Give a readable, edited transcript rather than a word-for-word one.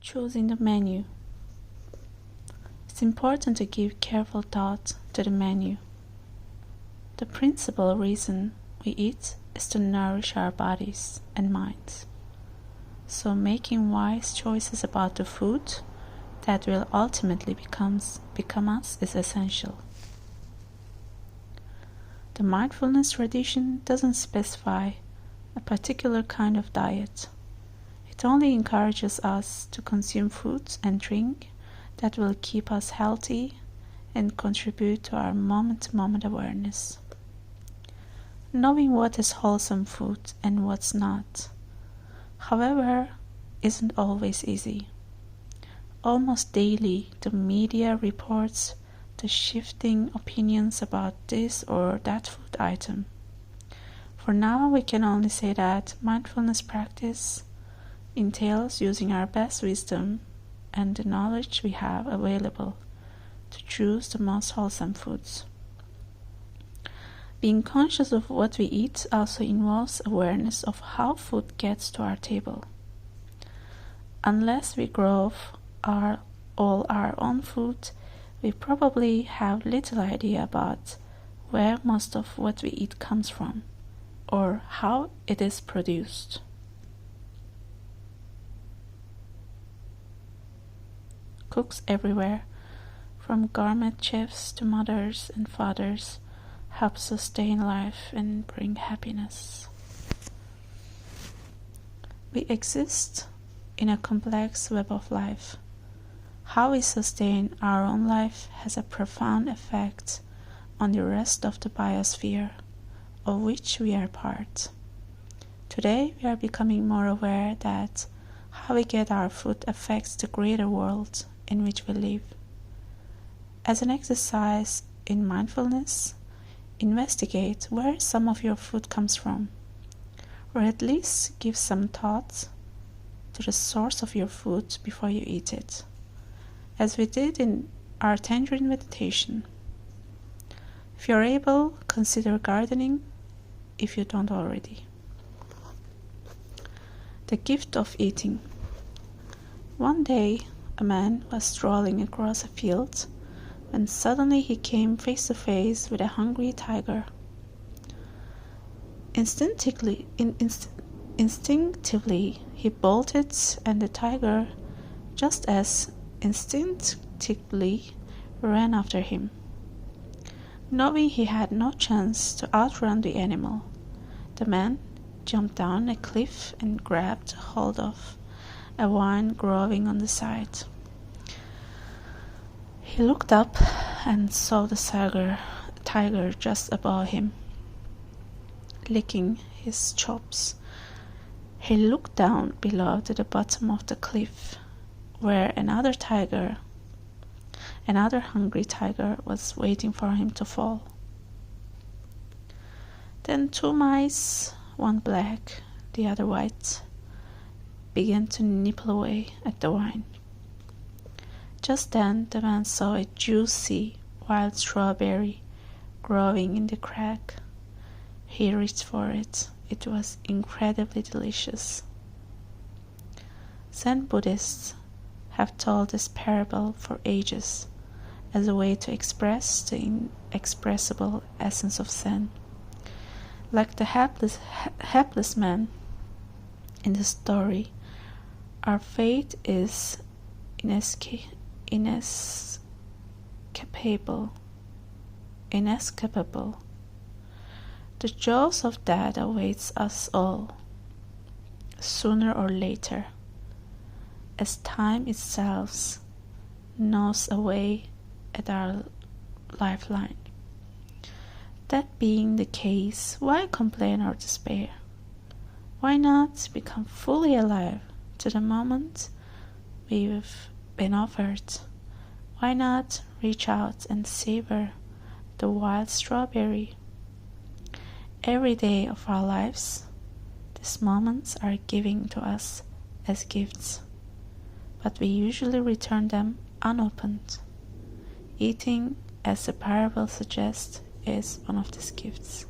Choosing the menu. It's important to give careful thought to the menu. The principal reason we eat is to nourish our bodies and minds. So making wise choices about the food that will ultimately become us is essential. The mindfulness tradition doesn't specify a particular kind of diet. It only encourages us to consume foods and drink that will keep us healthy and contribute to our moment-to-moment awareness. Knowing what is wholesome food and what's not, however, isn't always easy. Almost daily, the media reports the shifting opinions about this or that food item. For now, we can only say that mindfulness practice entails using our best wisdom and the knowledge we have available to choose the most wholesome foods. Being conscious of what we eat also involves awareness of how food gets to our table. Unless we grow all our own food, we probably have little idea about where most of what we eat comes from or how it is produced. Cooks everywhere, from gourmet chefs to mothers and fathers, help sustain life and bring happiness. We exist in a complex web of life. How we sustain our own life has a profound effect on the rest of the biosphere, of which we are part. Today, we are becoming more aware that how we get our food affects the greater world in which we live. As an exercise in mindfulness, investigate where some of your food comes from, or at least give some thought to the source of your food before you eat it, as we did in our tangerine meditation. If you're able, consider gardening if you don't already. The gift of eating. One day, a man was strolling across a field when suddenly he came face to face with a hungry tiger. Instinctively, he bolted, and the tiger, just as instinctively, ran after him. Knowing he had no chance to outrun the animal, the man jumped down a cliff and grabbed hold of a vine growing on the side. He looked up and saw the tiger just above him, licking his chops. He looked down below to the bottom of the cliff, where another hungry tiger was waiting for him to fall. Then two mice, one black, the other white, began to nibble away at the vine. Just then the man saw a juicy wild strawberry growing in the crack. He reached for it. It was incredibly delicious. Zen Buddhists have told this parable for ages as a way to express the inexpressible essence of Zen. Like the hapless man in the story, our fate is inescapable. The jaws of death awaits us all, sooner or later, as time itself gnaws away at our lifeline. That being the case, why complain or despair? Why not become fully alive to the moment we've been offered? Why not reach out and savor the wild strawberry? Every day of our lives, these moments are given to us as gifts, but we usually return them unopened. Eating, as the parable suggests, is one of these gifts.